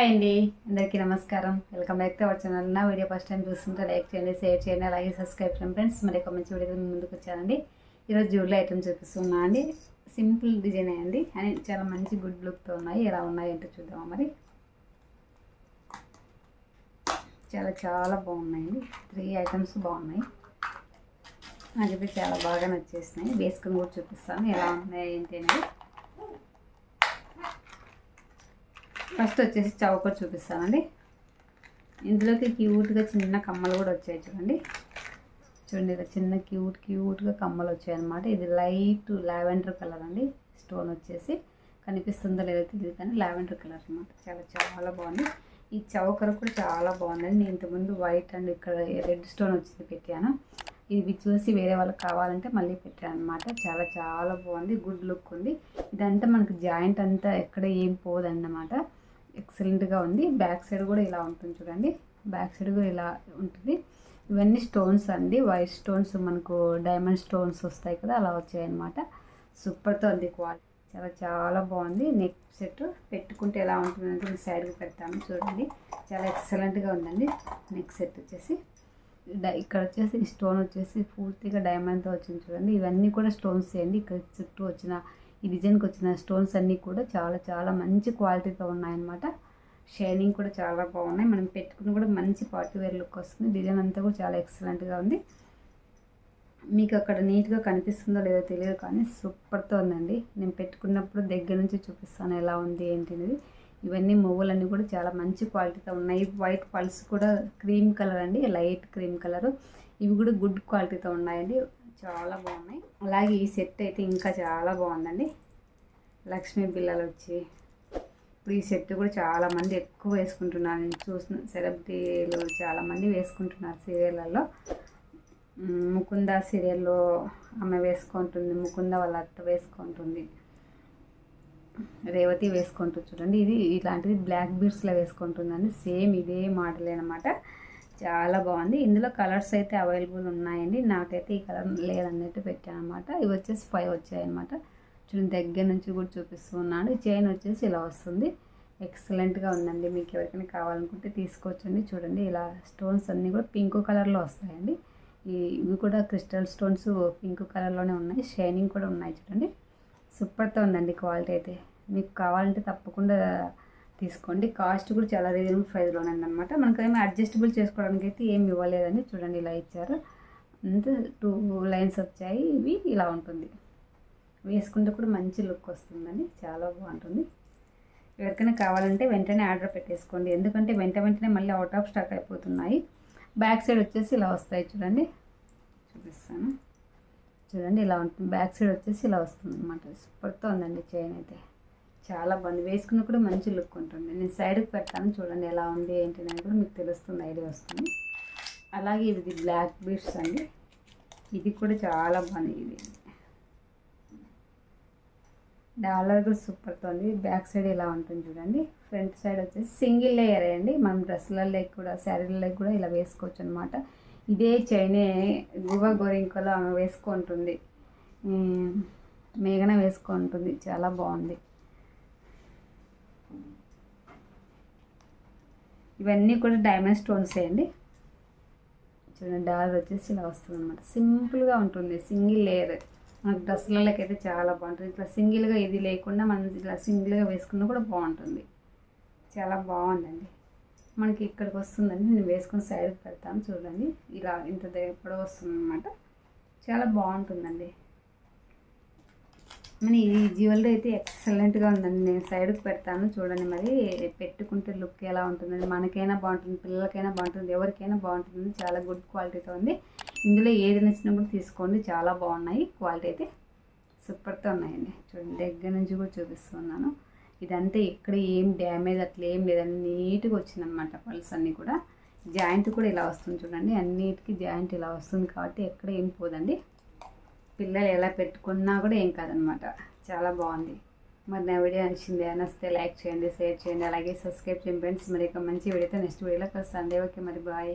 Hi అండి, అందరికీ నమస్కారం. Welcome back to our channel. నా వీడియో ఫస్ట్ టైం చూస్తుంటే లైక్ చేయండి, షేర్ చేయండి, అలాగే సబ్స్క్రైబ్ చేయండి ఫ్రెండ్స్. మరి ఒక మంచి వీడియో ముందుకు వచ్చానండి. ఈరోజు జ్యువెలరీ ఐటమ్ చూపిస్తున్నా అండి. సింపుల్ డిజైన్ అయ్యండి అని చాలా మంచి గుడ్ లుక్తో ఉన్నాయి. ఎలా ఉన్నాయి అంటే చూద్దామా. మరి చాలా చాలా బాగున్నాయండి. 3 ఐటమ్స్ బాగున్నాయి. నాకైతే చాలా బాగా నచ్చేసినాయి. వేసుకొని కూడా చూపిస్తాను ఎలా ఉన్నాయి ఏంటి అనేది. ఫస్ట్ వచ్చేసి చౌక చూపిస్తానండి. ఇందులోకి క్యూట్గా చిన్న కమ్మలు కూడా వచ్చాయి చూడండి. ఇలా చిన్న క్యూట్గా కమ్మలు వచ్చాయి అన్నమాట. ఇది లైట్ లావెండర్ కలర్ అండి. స్టోన్ వచ్చేసి కనిపిస్తుందో లేదో తెలియదు కానీ లావెండర్ కలర్ అనమాట. చాలా చాలా బాగుంది. ఈ చౌకర్ కూడా చాలా బాగుందండి. నేను ఇంతకుముందు వైట్ అండ్ ఇక్కడ రెడ్ స్టోన్ వచ్చింది పెట్టాను. ఇవి చూసి వేరే వాళ్ళకి కావాలంటే మళ్ళీ పెట్టాను అనమాట. చాలా చాలా బాగుంది. గుడ్ లుక్ ఉంది. ఇదంతా మనకు జాయింట్ అంతా ఎక్కడ ఏం పోదన్నమాట. ఎక్సలెంట్గా ఉంది. బ్యాక్ సైడ్ కూడా ఇలా ఉంటుంది చూడండి. బ్యాక్ సైడ్ కూడా ఇలా ఉంటుంది. ఇవన్నీ స్టోన్స్ అండి. వైట్ స్టోన్స్, మనకు డైమండ్ స్టోన్స్ వస్తాయి కదా, అలా వచ్చాయన్నమాట. సూపర్తో ఉంది. క్వాలిటీ చాలా చాలా బాగుంది. నెక్ సెట్ పెట్టుకుంటే ఎలా ఉంటుందంటే నేను సైడ్కి పెడతాను చూడండి. చాలా ఎక్సలెంట్గా ఉందండి. నెక్ సెట్ వచ్చేసి ఇక్కడ వచ్చేసి స్టోన్ వచ్చేసి పూర్తిగా డైమండ్తో వచ్చింది చూడండి. ఇవన్నీ కూడా స్టోన్స్ అండి. ఇక్కడ చుట్టూ వచ్చిన ఈ డిజైన్కి వచ్చిన స్టోన్స్ అన్నీ కూడా చాలా చాలా మంచి క్వాలిటీతో ఉన్నాయన్నమాట. షైనింగ్ కూడా చాలా బాగున్నాయి. మనం పెట్టుకుని కూడా మంచి పార్టీ వేర్ లుక్ వస్తుంది. డిజైన్ అంతా కూడా చాలా ఎక్సలెంట్గా ఉంది. మీకు అక్కడ నీట్గా కనిపిస్తుందో లేదో తెలియదు కానీ సూపర్తో ఉందండి. నేను పెట్టుకున్నప్పుడు దగ్గర నుంచి చూపిస్తాను ఎలా ఉంది ఏంటి అనేది. ఇవన్నీ మువ్వులన్నీ కూడా చాలా మంచి క్వాలిటీతో ఉన్నాయి. వైట్ పల్స్ కూడా క్రీమ్ కలర్ అండి, లైట్ క్రీమ్ కలరు. ఇవి కూడా గుడ్ క్వాలిటీతో ఉన్నాయండి. చాలా బాగున్నాయి. అలాగే ఈ సెట్ అయితే ఇంకా చాలా బాగుందండి. లక్ష్మీ బిళ్ళలు వచ్చి ఇప్పుడు ఈ సెట్ కూడా చాలామంది ఎక్కువ వేసుకుంటున్నారు. నేను చూసిన సెలబ్రిటీలు చాలామంది వేసుకుంటున్నారు సీరియళ్ళల్లో. ముకుంద సీరియల్లో ఆమె వేసుకుంటుంది, ముకుంద వాళ్ళ అత్త వేసుకుంటుంది, రేవతి వేసుకుంటుంది చూడండి. ఇది ఇలాంటిది బ్లాక్ బీడ్స్లో వేసుకుంటుందండి. సేమ్ ఇదే మోడల్ అనమాట. చాలా బాగుంది. ఇందులో కలర్స్ అయితే అవైలబుల్ ఉన్నాయండి. నాకైతే ఈ కలర్ లేదన్నట్టు పెట్టాను అనమాట. ఇవి వచ్చేసి 5 వచ్చాయన్నమాట. చూడండి దగ్గర నుంచి కూడా చూపిస్తున్నాను. చైన్ వచ్చేసి ఇలా వస్తుంది. ఎక్సలెంట్గా ఉందండి. మీకు ఎవరికైనా కావాలనుకుంటే తీసుకోవచ్చండి. చూడండి ఇలా స్టోన్స్ అన్నీ కూడా పింక్ కలర్లో వస్తాయండి. ఇవి కూడా క్రిస్టల్ స్టోన్స్ పింక్ కలర్లోనే ఉన్నాయి. షైనింగ్ కూడా ఉన్నాయి చూడండి. సూపర్తో ఉందండి క్వాలిటీ అయితే. మీకు కావాలంటే తప్పకుండా తీసుకోండి. కాస్ట్ కూడా చాలా రీజనబుల్ ప్రైస్లోనే ఉందన్నమాట. మనకేమో అడ్జస్టబుల్ చేసుకోవడానికి అయితే ఏమి ఇవ్వలేదండి. చూడండి ఇలా ఇచ్చారు. అంతే 2 లైన్స్ వచ్చాయి. ఇవి ఇలా ఉంటుంది. వేసుకుంటే కూడా మంచి లుక్ వస్తుందండి. చాలా బాగుంటుంది. ఎవరికైనా కావాలంటే వెంటనే ఆర్డర్ పెట్టేసుకోండి. ఎందుకంటే వెంటనే మళ్ళీ అవుట్ ఆఫ్ స్టాక్ అయిపోతున్నాయి. బ్యాక్ సైడ్ వచ్చేసి ఇలా వస్తాయి చూడండి. చూపిస్తాను చూడండి. ఇలా ఉంటుంది. బ్యాక్ సైడ్ వచ్చేసి ఇలా వస్తుంది అన్నమాట. సూపర్తో ఉందండి చైన్ అయితే. చాలా బాగుంది. వేసుకున్న కూడా మంచి లుక్ ఉంటుంది. నేను సైడ్కి పెడతాను చూడండి ఎలా ఉంది ఏంటి అనేది కూడా మీకు తెలుస్తుంది, ఐడియా వస్తుంది. అలాగే ఇది బ్లాక్ బీడ్స్ అండి. ఇది కూడా చాలా బాగుంది. ఇది డాలర్ కూడా సూపర్తో ఉంది. బ్యాక్ సైడ్ ఇలా ఉంటుంది చూడండి. ఫ్రంట్ సైడ్ వచ్చేసి సింగిల్ లేయర్ అండి. మనం డ్రెస్సులలో కూడా శారీలలో కూడా ఇలా వేసుకోవచ్చు అనమాట. ఇదే చైనే గువా గోరింకలో ఆమె వేసుకుంటుంది, మేఘన వేసుకుంటుంది. చాలా బాగుంది. ఇవన్నీ కూడా డైమండ్ స్టోన్స్ అండి. చూడండి డాలర్ వచ్చేసి ఇలా వస్తుంది అనమాట. సింపుల్గా ఉంటుంది. సింగిల్ లేయర్ మనకు డ్రెస్సులకి అయితే చాలా బాగుంటుంది. ఇట్లా సింగిల్గా ఇది లేకుండా మనం ఇట్లా సింగిల్గా వేసుకున్నా కూడా బాగుంటుంది. చాలా బాగుందండి. మనకి ఇక్కడికి వస్తుందండి. నేను వేసుకుని సైడ్కి పెడతాను చూడండి. ఇలా ఇంత దగ్గర వస్తుంది అనమాట. చాలా బాగుంటుందండి. మరి ఈ జ్యువెలరీ అయితే ఎక్సలెంట్గా ఉందండి. నేను సైడ్కి పెడతాను చూడండి. మరి పెట్టుకుంటే లుక్ ఎలా ఉంటుందండి. మనకైనా బాగుంటుంది, పిల్లలకైనా బాగుంటుంది, ఎవరికైనా బాగుంటుంది. చాలా గుడ్ క్వాలిటీతో ఉంది. ఇందులో ఏది నచ్చినా కూడా తీసుకోండి. చాలా బాగున్నాయి. క్వాలిటీ అయితే సూపర్తో ఉన్నాయండి. చూడండి దగ్గర నుంచి కూడా చూపిస్తున్నాను. ఇదంతా ఇక్కడ ఏం డ్యామేజ్ అట్లా ఏం లేదండి. నీట్గా వచ్చిందనమాట. పల్స్ అన్నీ కూడా. జాయింట్ కూడా ఇలా వస్తుంది చూడండి. అన్నిటికీ జాయింట్ ఇలా వస్తుంది కాబట్టి ఎక్కడ ఏం పోదండి. పిల్లలు ఎలా పెట్టుకున్నా కూడా ఏం కాదనమాట. చాలా బాగుంది. మరి నా వీడియో నచ్చితే లైక్ చేయండి, షేర్ చేయండి, అలాగే సబ్స్క్రైబ్ చేయండి ఫ్రెండ్స్. మరి ఒక మంచి వీడియోతో నెక్స్ట్ వీడియోలో కలుస్తాను. ఓకే మరి బాయ్.